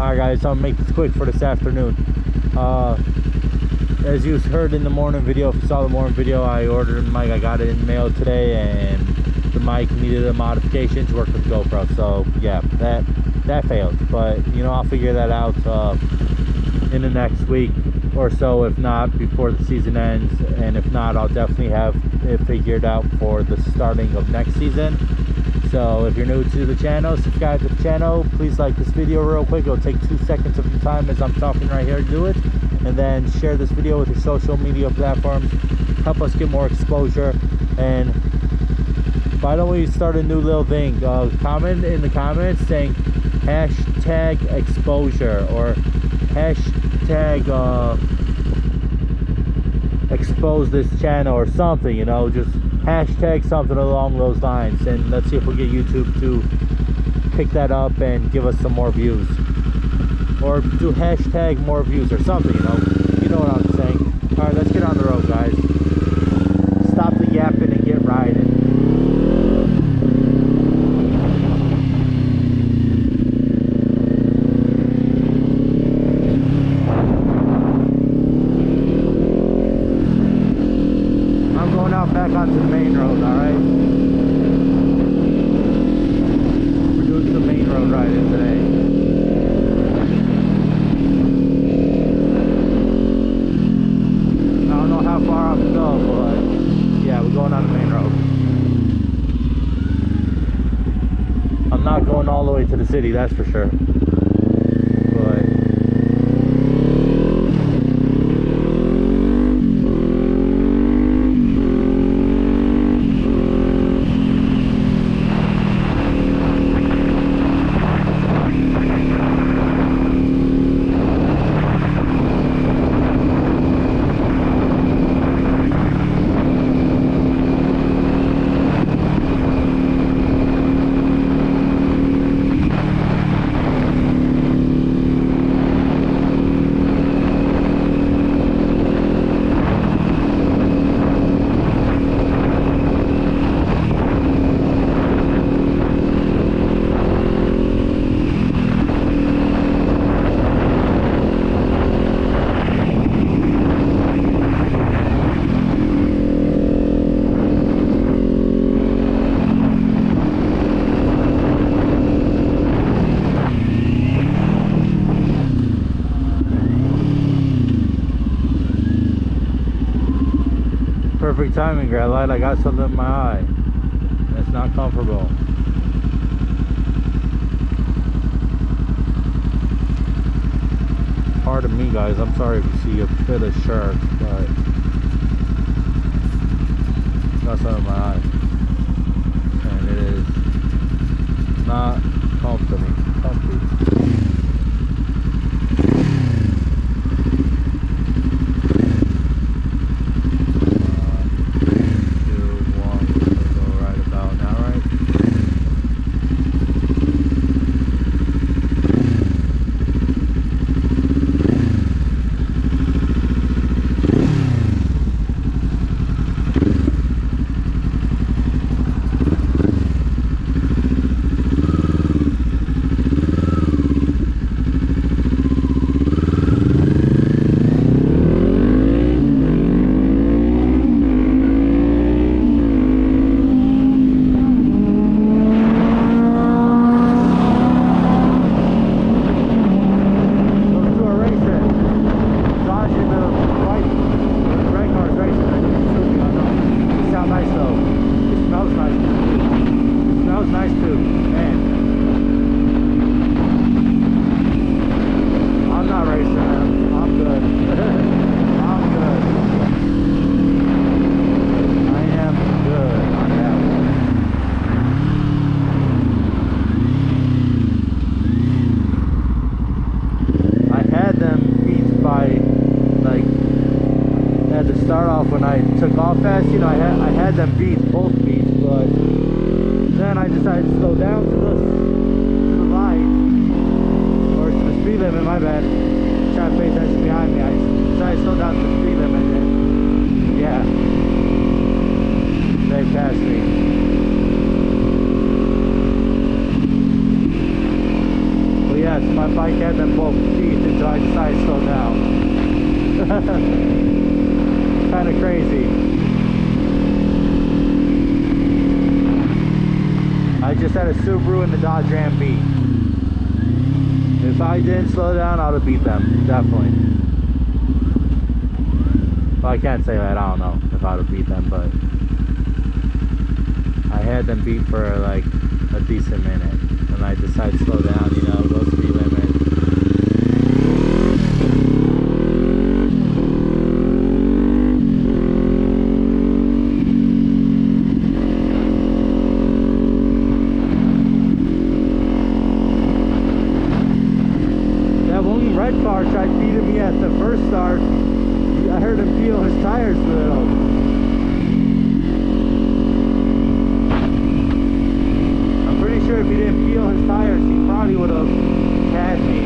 Alright guys, I'll make this quick for this afternoon. As you heard in the morning video, if you saw the morning video, I ordered a mic. I got it in the mail today, and the mic needed a modification to work with GoPro. So yeah, that failed. But you know, I'll figure that out in the next week or so, if not before the season ends. And if not, I'll definitely have it figured out for the starting of next season. So if you're new to the channel, subscribe to the channel. Please like this video real quick. It'll take 2 seconds of your time as I'm talking right here to do it. And then share this video with your social media platforms. Help us get more exposure. And why don't we start a new little thing? Comment in the comments saying hashtag exposure or hashtag expose this channel or something, you know, just hashtag something along those lines, and let's see if we get YouTube to pick that up and give us some more views, or do hashtag more views or something, you know what I'm saying. All right, let's get on the road, guys. Stop the yapping and get riding. Back onto the main road, alright? We're doing some main road riding today. I don't know how far I can go, but yeah, we're going on the main road. I'm not going all the way to the city, that's for sure. Perfect timing, grad light. I got something in my eye. It's not comfortable. Pardon me, guys. I'm sorry if you see a bit of shark, but got something in my eye, and it is not comfy. Start off when I took off fast, you know, I had them beats, both beats, but then I decided to slow down to the light, or to the speed limit, my bad. Try to pay attention behind me. I decided to slow down to the speed limit, and yeah, they passed me. But yes, my bike had them both just had a Subaru and the Dodge Ram beat. If I didn't slow down, I would have beat them, definitely. Well, I can't say that, I don't know if I would have beat them, but I had them beat for like a decent minute, and I decided to slow down, you know, go speed limit. Red car tried beating me at the first start. I heard him peel his tires a little. I'm pretty sure if he didn't peel his tires, he probably would have had me,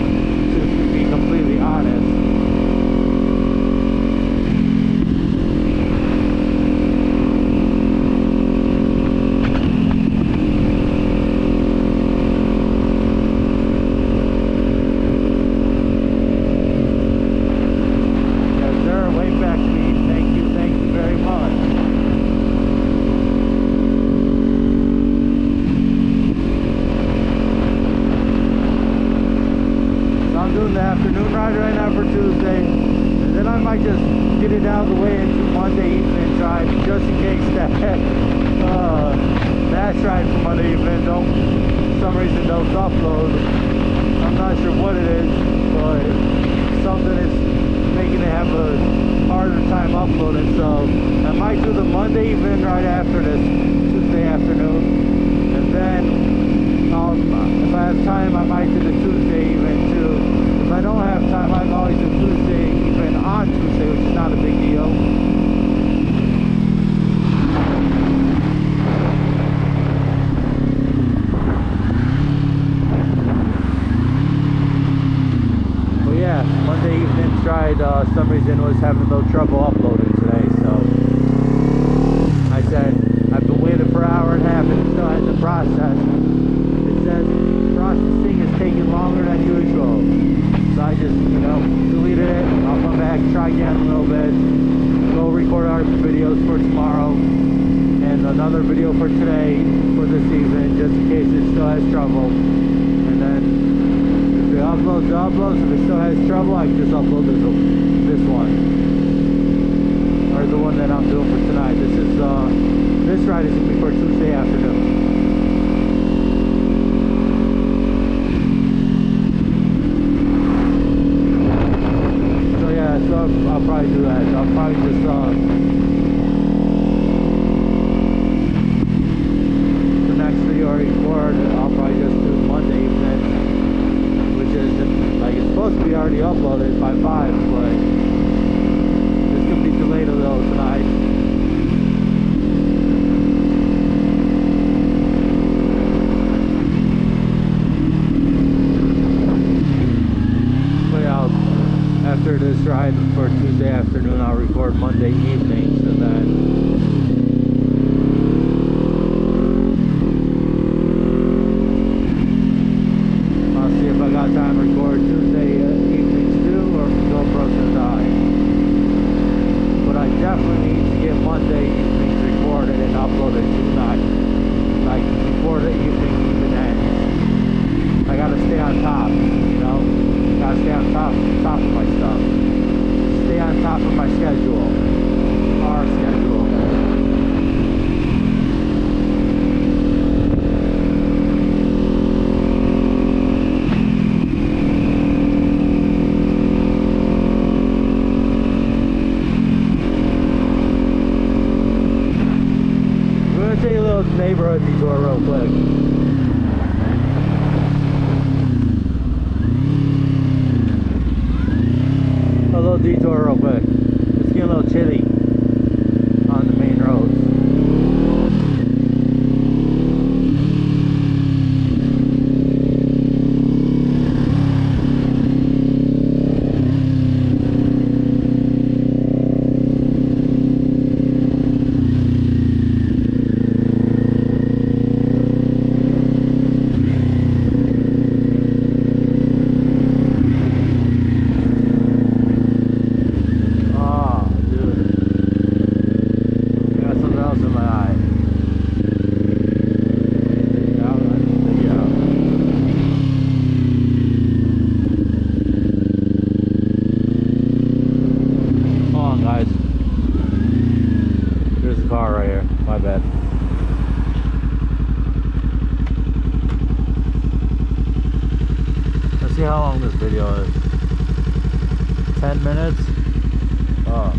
to be completely honest. Afternoon ride right now for Tuesday, and then I might just get it out of the way and do Monday evening drive, just in case that dash ride for Monday evening for some reason don't upload. I'm not sure what it is, but something is making it have a harder time uploading, so I might do the Monday evening right after this Tuesday afternoon, and then if I have time I might do the Tuesday evening too. If I don't have time, I can always do Tuesday, even on Tuesday, which is not a big deal. Well, yeah, Monday evening tried, some reason was having a little trouble uploading today, so I said, I've been waiting for an hour and a half and still had to process. It says processing is taking longer than usual. So I just, you know, deleted it. I'll come back, try again a little bit, go record our videos for tomorrow, and another video for today, for this evening, just in case it still has trouble. And then, if it uploads, if it still has trouble, I can just upload this one. Or the one that I'm doing for tonight. This ride is going to be for Tuesday afternoon. So I'll probably do that. I'll probably just the next video I record, I'll probably just do Monday evening, which is like it's supposed to be already uploaded by 5, but it's gonna be delayed a little tonight. After this ride for Tuesday afternoon, I'll record Monday evenings, and then I'll see if I got time to record Tuesday evenings too, or GoPro's gonna die. But I definitely need to get Monday evenings recorded and uploaded tonight, like before the evening even ends. I gotta stay on top, you know? Gotta stay on top of my stuff. Stay on top of my schedule. Our schedule. We're gonna take a little neighborhood detour real quick. A little detour real quick. It's getting a little chilly on the main roads. Dude. video is. 10 minutes? Oh.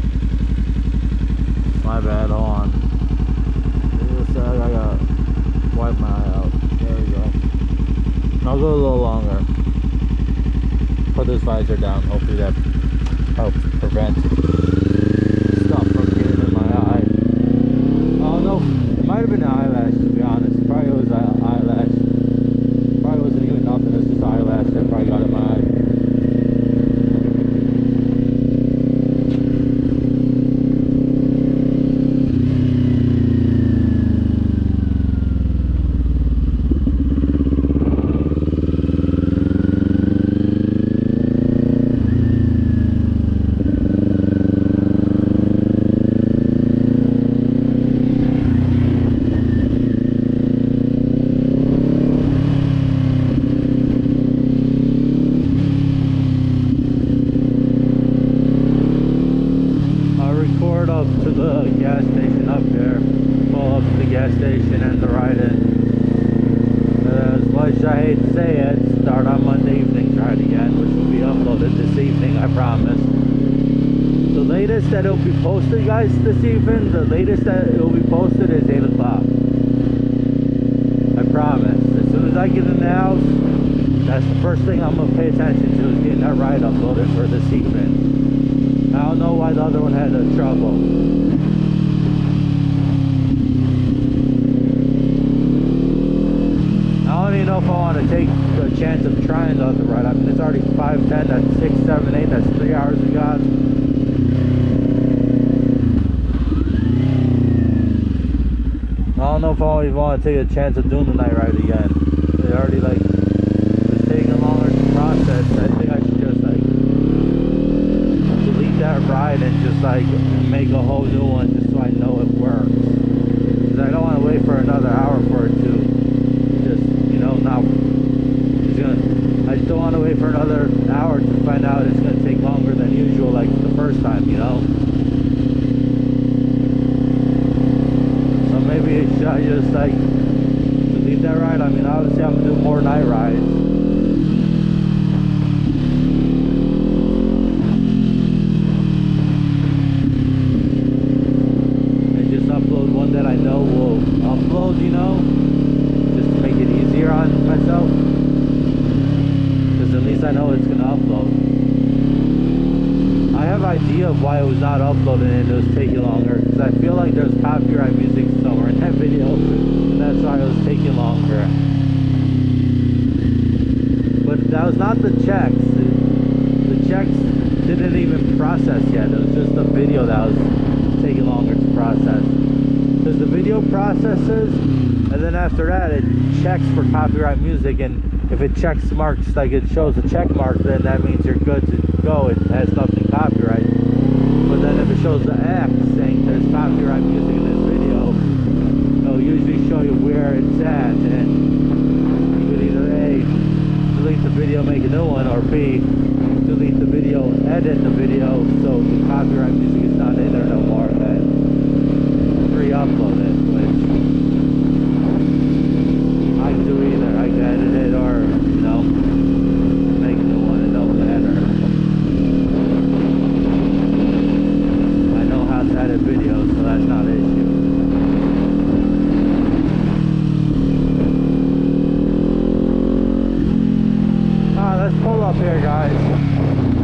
My bad, hold on. I gotta wipe my eye out. There we go. I'll go a little longer. Put this visor down. Hopefully that helps prevent stuff from getting in my eye. Oh no, it might have been an eyelash, to be honest. Probably was an eyelash. Probably wasn't even nothing. It's just eyelash that probably got in my eye. Up to the gas station up there, pull up to the gas station and the ride-in. As much as I hate to say it, start on Monday evening's ride again, which will be uploaded this evening, I promise. The latest that it'll be posted, guys, this evening, the latest that it will be posted is 8 o'clock. I promise. As soon as I get in the house, that's the first thing I'm going to pay attention to, is getting that ride uploaded for this evening. I don't know why the other one had trouble. I don't even know if I want to take the chance of trying the other ride. I mean, it's already 5:10, that's 6, 7, 8, that's 3 hours we got. I don't know if I even want to take a chance of doing the night ride again. They already like, it's taking longer to process. I think I should just like delete that ride and just like make a whole new one just so I know it works. Because I don't want to wait for another hour for it to just, you know, not, it's gonna, I just don't want to wait for another hour to find out it's going to take longer than usual like the first time, you know. So maybe should I just like delete that ride? I mean, obviously I'm going to do more night rides. That I know will upload, you know, just to make it easier on myself, because at least I know it's gonna upload. I have idea of why it was not uploaded and it was taking longer, because I feel like there's copyright music somewhere in that video, and that's why it was taking longer. But that was not the checks. The checks didn't even process yet. It was just the video that was taking longer to process. Because the video processes, and then after that it checks for copyright music, and if it checks marks, like it shows a check mark, then that means you're good to go. It has nothing copyright. But then if it shows the X saying there's copyright music in this video, it'll usually show you where it's at, and you could either A, delete the video, make a new one, or B, delete the video, edit the video so the copyright music is not in there no more, then re-upload it, which I can do either. I can edit it or, you know, make a new one. It don't matter. I know how to edit videos, so that's not an issue. Let's pull up here, guys.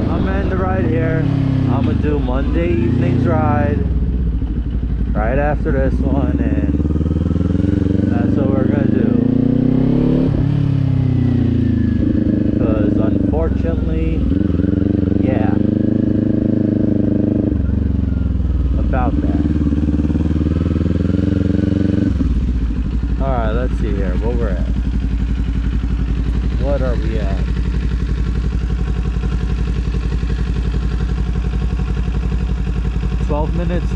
I'm gonna end the ride here. I'm gonna do Monday evening's ride right after this one, and that's what we're gonna do. Because unfortunately, yeah, about that. Alright, let's see here what we're at. What are we at? 12 minutes.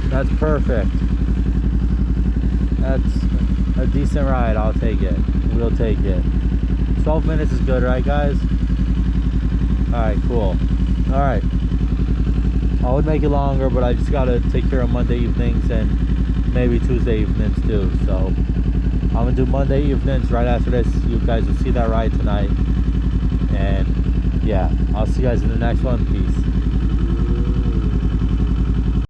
That's perfect. That's a decent ride. I'll take it. We'll take it. 12 minutes is good, right, guys? Alright, cool. Alright. I would make it longer, but I just gotta take care of Monday evenings and maybe Tuesday evenings too. So I'm gonna do Monday evenings right after this. You guys will see that ride tonight. And yeah, I'll see you guys in the next one. Peace.